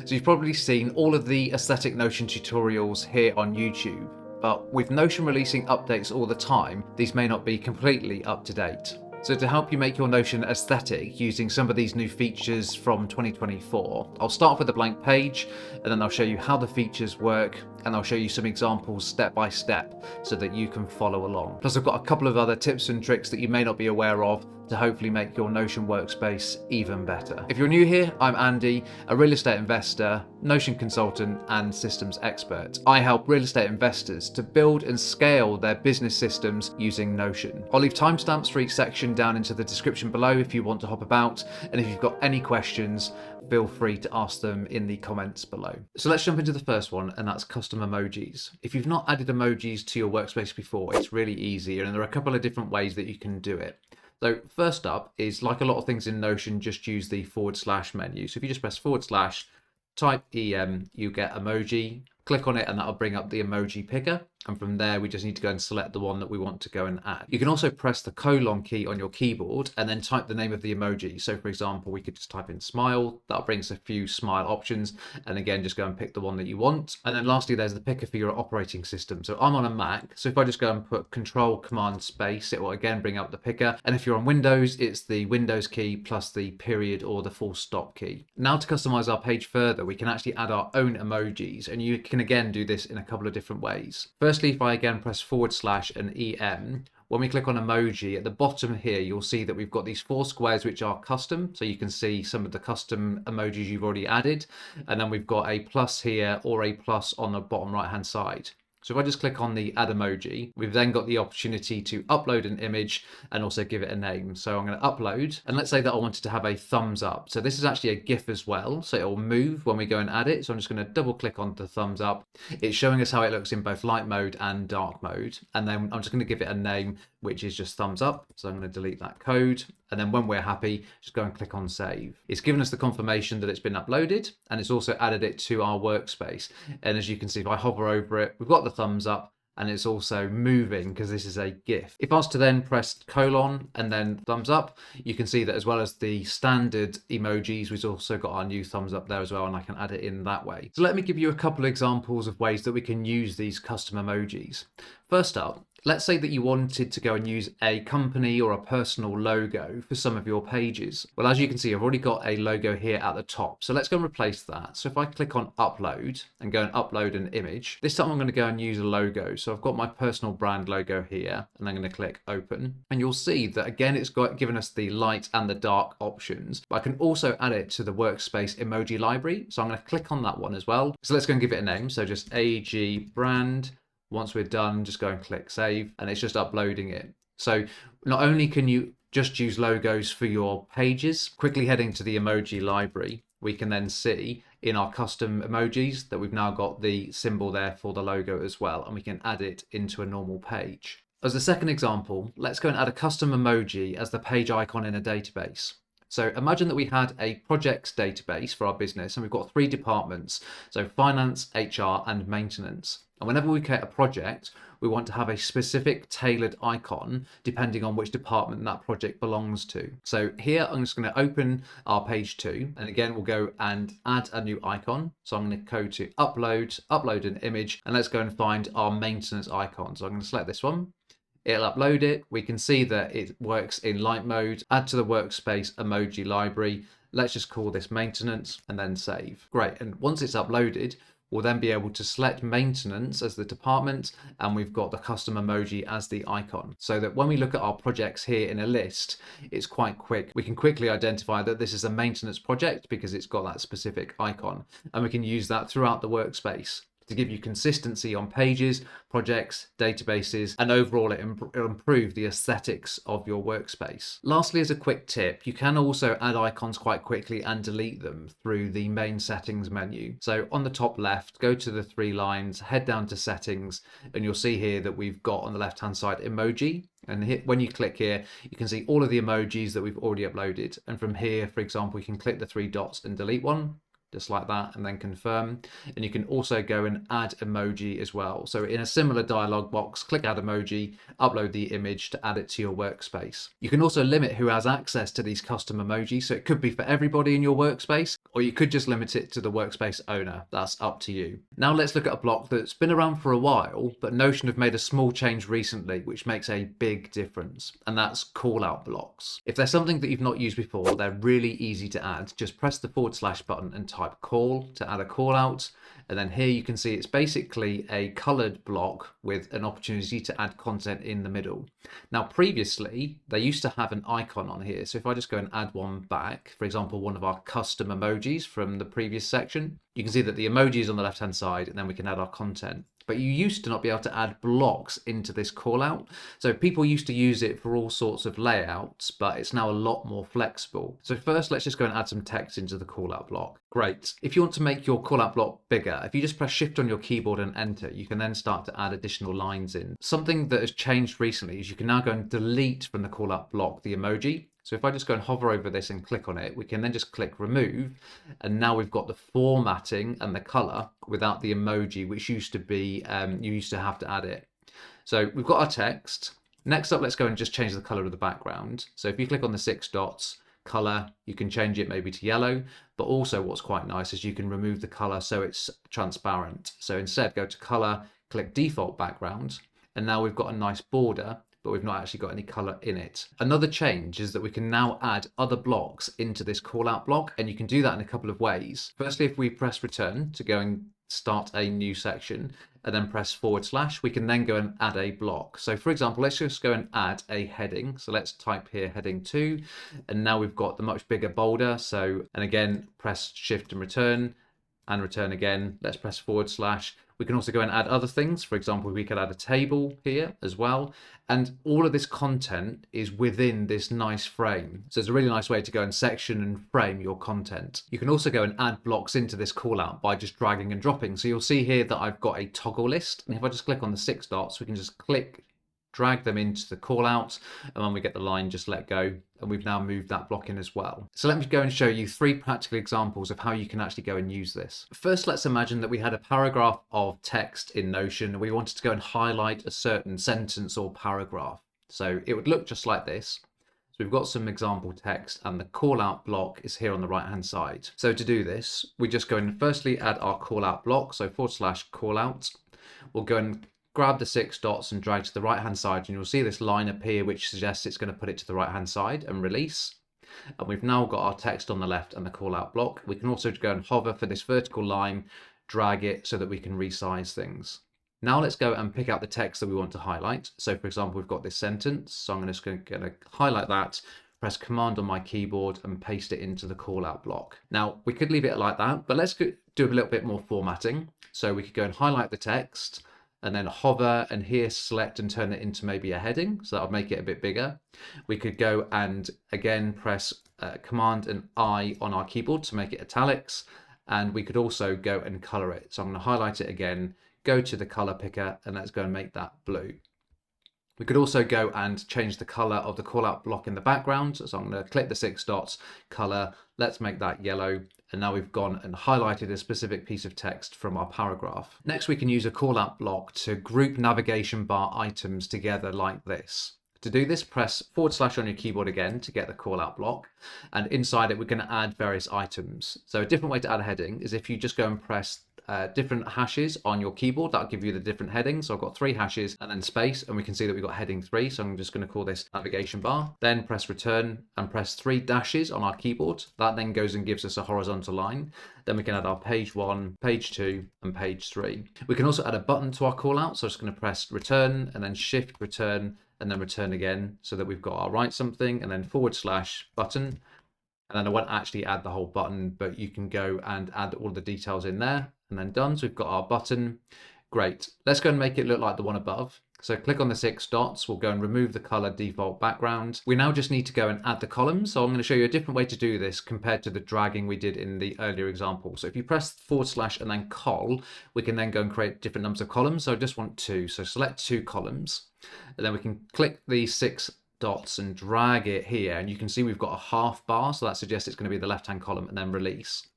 So you've probably seen all of the aesthetic Notion tutorials here on YouTube, but with Notion releasing updates all the time, these may not be completely up to date. So to help you make your Notion aesthetic using some of these new features from 2024, I'll start off with a blank page, and then I'll show you how the features work, and I'll show you some examples step by step so that you can follow along. Plus I've got a couple of other tips and tricks that you may not be aware of to hopefully make your Notion workspace even better. If you're new here, I'm Andy, a real estate investor, Notion consultant, and systems expert. I help real estate investors to build and scale their business systems using Notion. I'll leave timestamps for each section down into the description below if you want to hop about, and if you've got any questions, feel free to ask them in the comments below. So let's jump into the first one, and that's custom emojis. If you've not added emojis to your workspace before, it's really easy, and there are a couple of different ways that you can do it. So first up is, like a lot of things in Notion, just use the / menu. So if you just press /, type EM, you get emoji, click on it, and that'll bring up the emoji picker. And from there, we just need to go and select the one that we want to go and add. You can also press the colon key on your keyboard and then type the name of the emoji. So for example, we could just type in smile. That'll bring us a few smile options. And again, just go and pick the one that you want. And then lastly, there's the picker for your operating system. So I'm on a Mac. So if I just go and put Control Command Space, it will again bring up the picker. And if you're on Windows, it's the Windows key plus the period or the full stop key. Now to customize our page further, we can actually add our own emojis. And you can again do this in a couple of different ways. Firstly, if I again press / and EM, when we click on emoji at the bottom here, you'll see that we've got these 4 squares which are custom. So you can see some of the custom emojis you've already added. And then we've got a plus here or a plus on the bottom right hand side. So if I just click on the add emoji, we've then got the opportunity to upload an image and also give it a name. So I'm going to upload, and let's say that I wanted to have a thumbs up. So this is actually a GIF as well. So it will move when we go and add it. So I'm just going to double click on the thumbs up. It's showing us how it looks in both light mode and dark mode. And then I'm just going to give it a name, which is just thumbs up. So I'm going to delete that code. And then when we're happy, just go and click on save. It's given us the confirmation that it's been uploaded, and it's also added it to our workspace. And as you can see, if I hover over it, we've got the thumbs up, and it's also moving because this is a GIF. If I was to then press colon and then thumbs up, you can see that as well as the standard emojis, we've also got our new thumbs up there as well, and I can add it in that way. So let me give you a couple of examples of ways that we can use these custom emojis. First up, let's say that you wanted to go and use a company or a personal logo for some of your pages. Well, as you can see, I've already got a logo here at the top. So let's go and replace that. So if I click on upload and go and upload an image, this time I'm going to go and use a logo. So I've got my personal brand logo here, and I'm going to click open. And you'll see that again, it's given us the light and the dark options, but I can also add it to the workspace emoji library. So I'm going to click on that one as well. So let's go and give it a name. So just AG brand. Once we're done, just go and click save, and it's just uploading it. So not only can you just use logos for your pages, quickly heading to the emoji library, we can then see in our custom emojis that we've now got the symbol there for the logo as well, and we can add it into a normal page. As the second example, let's go and add a custom emoji as the page icon in a database. So imagine that we had a projects database for our business, and we've got 3 departments, so finance, HR, and maintenance. And whenever we create a project, we want to have a specific tailored icon depending on which department that project belongs to. So here I'm just going to open our page 2, and again we'll go and add a new icon. So I'm going to go to upload an image, and let's go and find our maintenance icon. So I'm going to select this one. It'll upload it. We can see that it works in light mode. Add to the workspace emoji library. Let's just call this maintenance and then save. Great. And once it's uploaded, we'll then be able to select maintenance as the department, and we've got the custom emoji as the icon. So that when we look at our projects here in a list, it's quite quick. We can quickly identify that this is a maintenance project because it's got that specific icon. And we can use that throughout the workspace to give you consistency on pages, projects, databases, and overall it'll improve the aesthetics of your workspace. Lastly, as a quick tip, you can also add icons quite quickly and delete them through the main settings menu. So on the top left, go to the 3 lines, head down to settings, and you'll see here that we've got on the left hand side emoji. And here, when you click here, you can see all of the emojis that we've already uploaded. And from here, for example, we can click the 3 dots and delete one. just like that, and then confirm. And you can also go and add emoji as well. So in a similar dialog box, click add emoji, upload the image to add it to your workspace. You can also limit who has access to these custom emojis. So it could be for everybody in your workspace, or you could just limit it to the workspace owner. That's up to you. Now let's look at a block that's been around for a while, but Notion have made a small change recently, which makes a big difference, and that's callout blocks. If there's something that you've not used before, they're really easy to add. Just press the / button and type call to add a callout. And then here you can see it's basically a colored block with an opportunity to add content in the middle. Now, previously, they used to have an icon on here. So if I just go and add one back, for example, one of our custom emojis from the previous section, you can see that the emoji is on the left-hand side, and then we can add our content. But you used to not be able to add blocks into this callout. So people used to use it for all sorts of layouts, but it's now a lot more flexible. So first, let's just go and add some text into the callout block. Great. If you want to make your callout block bigger, if you just press Shift on your keyboard and enter, you can then start to add additional lines in. Something that has changed recently is you can now go and delete from the callout block the emoji. So if I just go and hover over this and click on it, we can then just click remove. And now we've got the formatting and the color without the emoji, which used to be, you used to have to add it. So we've got our text. Next up, let's go and just change the color of the background. So if you click on the 6 dots, color, you can change it maybe to yellow, but also what's quite nice is you can remove the color so it's transparent. So instead, go to color, click default background, and now we've got a nice border, but we've not actually got any color in it. Another change is that we can now add other blocks into this callout block, and you can do that in a couple of ways. Firstly, if we press return to go and start a new section and then press /, we can then go and add a block. So for example, let's just go and add a heading. So let's type here heading 2, and now we've got the much bigger boulder. So, and again, press Shift and return again. Let's press /. We can also go and add other things. For example, we could add a table here as well. And all of this content is within this nice frame. So it's a really nice way to go and section and frame your content. You can also go and add blocks into this callout by just dragging and dropping. So you'll see here that I've got a toggle list. And if I just click on the 6 dots, we can just drag them into the callout, and when we get the line, just let go, and we've now moved that block in as well. So let me go and show you 3 practical examples of how you can actually go and use this. First, let's imagine that we had a paragraph of text in Notion, and we wanted to go and highlight a certain sentence or paragraph. So it would look just like this. So we've got some example text, and the callout block is here on the right hand side. So to do this, we just go and firstly add our callout block, so / callout. We'll go and grab the 6 dots and drag to the right hand side, and you'll see this line appear which suggests it's going to put it to the right hand side, and release. And we've now got our text on the left and the callout block. We can also go and hover for this vertical line, drag it so that we can resize things. Now let's go and pick out the text that we want to highlight. So for example, we've got this sentence, so I'm just going to highlight that, press Command on my keyboard and paste it into the callout block. Now we could leave it like that, but let's do a little bit more formatting. So we could go and highlight the text, and then hover and here select and turn it into maybe a heading. So that'll make it a bit bigger. We could go and again press Command and I on our keyboard to make it italics. And we could also go and color it. So I'm going to highlight it again, go to the color picker, and let's go and make that blue. We could also go and change the color of the callout block in the background. So I'm going to click the 6 dots, color, let's make that yellow. And now we've gone and highlighted a specific piece of text from our paragraph. Next, we can use a callout block to group navigation bar items together like this. To do this, press / on your keyboard again to get the callout block. And inside it, we're going to add various items. So a different way to add a heading is if you just go and press different hashes on your keyboard, that'll give you the different headings. So I've got 3 hashes and then space, and we can see that we've got heading 3. So I'm just going to call this navigation bar. Then press return and press 3 dashes on our keyboard. That then goes and gives us a horizontal line. Then we can add our page 1, page 2, and page 3. We can also add a button to our callout. So I'm just going to press return and then shift return and then return again, so that we've got our write something and then / button. And then I won't actually add the whole button, but you can go and add all the details in there, and then done. So we've got our button. Great. Let's go and make it look like the one above. So click on the 6 dots. We'll go and remove the color default background. We now just need to go and add the columns. So I'm going to show you a different way to do this compared to the dragging we did in the earlier example. So if you press / and then col, we can then go and create different numbers of columns. So I just want 2. So select 2 columns, and then we can click the 6 dots and drag it here, and you can see we've got a half bar, so that suggests it's going to be the left hand column, and then release.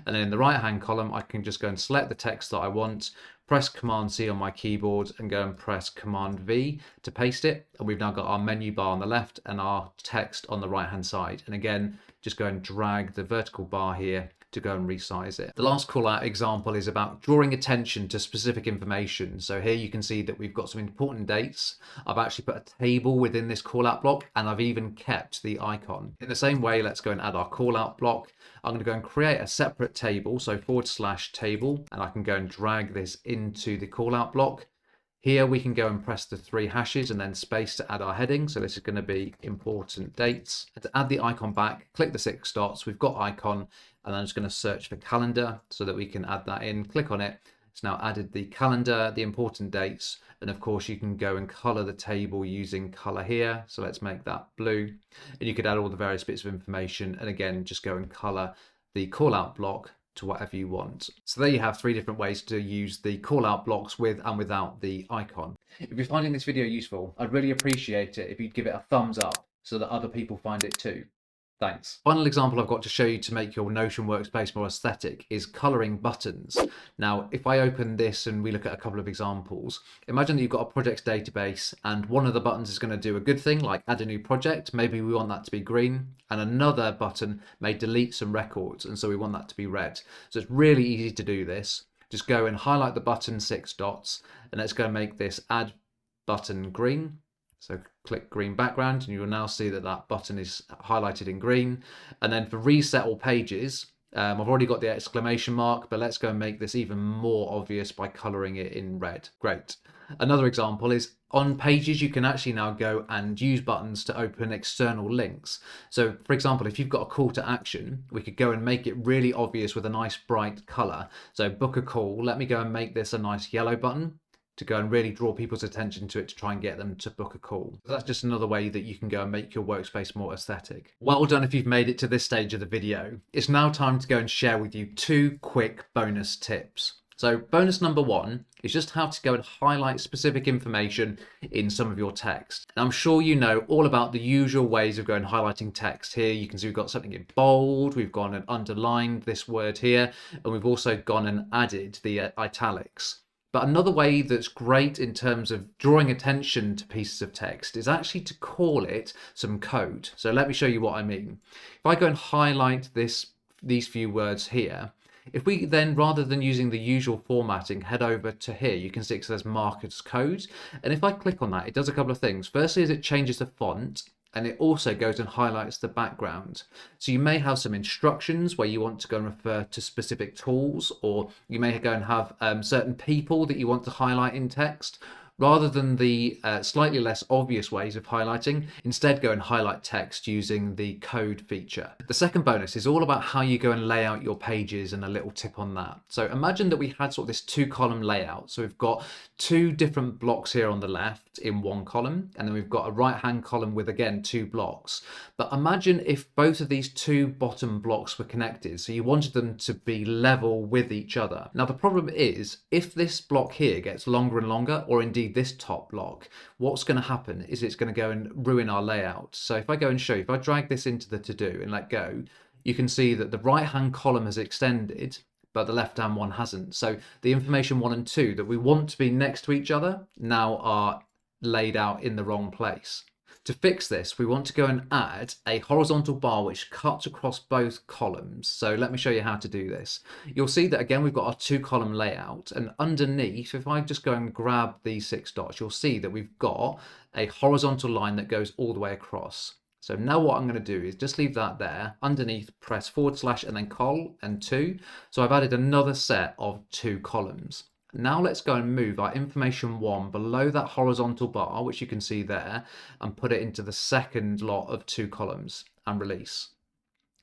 And then in the right hand column, I can just go and select the text that I want, press Command C on my keyboard and go and press Command V to paste it. And we've now got our menu bar on the left and our text on the right hand side. And again, just go and drag the vertical bar here to go and resize it. The last call out example is about drawing attention to specific information. So here you can see that we've got some important dates. I've actually put a table within this call out block, and I've even kept the icon. In the same way, let's go and add our call out block. I'm going to go and create a separate table, so /table, and I can go and drag this into the call out block. Here we can go and press the 3 hashes and then space to add our heading. So this is going to be important dates. And to add the icon back, click the 6 dots. We've got icon, and I'm just going to search for calendar so that we can add that in. Click on it. It's now added the calendar, the important dates, and of course you can go and color the table using color here. So let's make that blue, and you could add all the various bits of information, and again just go and color the call out block to whatever you want. So there you have 3 different ways to use the call out blocks with and without the icon. If you're finding this video useful, I'd really appreciate it if you'd give it a thumbs up so that other people find it too. Thanks. Final example I've got to show you to make your Notion workspace more aesthetic is coloring buttons. Now, if I open this and we look at a couple of examples, imagine that you've got a projects database and one of the buttons is going to do a good thing like add a new project. Maybe we want that to be green, and another button may delete some records, and so we want that to be red. So it's really easy to do this. Just go and highlight the button 6 dots, and let's go and make this add button green. So click green background, and you will now see that that button is highlighted in green. And then for reset all pages, I've already got the exclamation mark, but let's go and make this even more obvious by coloring it in red. Great. Another example is on pages, you can actually now go and use buttons to open external links. So for example, if you've got a call to action, we could go and make it really obvious with a nice bright color. So book a call. Let me go and make this a nice yellow button to go and really draw people's attention to it to try and get them to book a call. So that's just another way that you can go and make your workspace more aesthetic. Well done if you've made it to this stage of the video. It's now time to go and share with you 2 quick bonus tips. So bonus number 1 is just how to go and highlight specific information in some of your text. And I'm sure you know all about the usual ways of going highlighting text. Here you can see we've got something in bold, we've gone and underlined this word here, and we've also gone and added the italics. But another way that's great in terms of drawing attention to pieces of text is actually to call it some code. So let me show you what I mean. If I go and highlight these few words here, if we then, rather than using the usual formatting, head over to here, you can see it says mark as code. And if I click on that, it does a couple of things. Firstly, is it changes the font, and it also goes and highlights the background. So you may have some instructions where you want to go and refer to specific tools, or you may go and have certain people that you want to highlight in text. Rather than the slightly less obvious ways of highlighting, instead go and highlight text using the code feature. The second bonus is all about how you go and lay out your pages, and a little tip on that. So imagine that we had sort of this 2-column layout. So we've got 2 different blocks here on the left in 1 column, and then we've got a right-hand column with, again, 2 blocks. But imagine if both of these 2 bottom blocks were connected, so you wanted them to be level with each other. Now the problem is, if this block here gets longer and longer, or indeed this top block, what's going to happen is it's going to go and ruin our layout. So if I go and show you, if I drag this into the to-do and let go, you can see that the right-hand column has extended, but the left-hand one hasn't. So the information 1 and 2 that we want to be next to each other now are laid out in the wrong place. To fix this, we want to go and add a horizontal bar which cuts across both columns. So let me show you how to do this. You'll see that again, we've got our 2-column layout, and underneath, if I just go and grab these 6 dots, you'll see that we've got a horizontal line that goes all the way across. So now what I'm going to do is just leave that there. Underneath, press / and then col and 2. So I've added another set of 2 columns. Now let's go and move our information 1 below that horizontal bar, which you can see there, and put it into the second lot of 2 columns and release.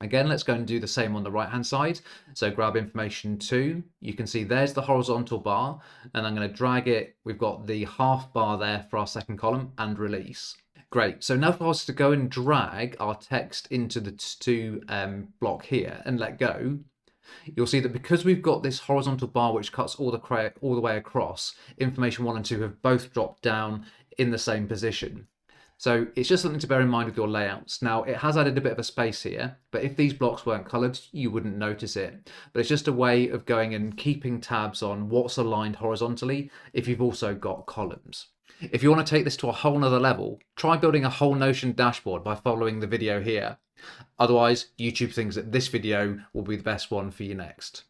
Again, let's go and do the same on the right hand side. So grab information 2. You can see there's the horizontal bar, and I'm going to drag it. We've got the half bar there for our second column, and release. Great. So now if I was to go and drag our text into the to block here and let go, you'll see that because we've got this horizontal bar which cuts all the way across, information 1 and 2 have both dropped down in the same position. So it's just something to bear in mind with your layouts. Now, it has added a bit of a space here, but if these blocks weren't colored, you wouldn't notice it. But it's just a way of going and keeping tabs on what's aligned horizontally if you've also got columns. If you want to take this to a whole nother level, try building a whole Notion dashboard by following the video here. Otherwise, YouTube thinks that this video will be the best one for you next.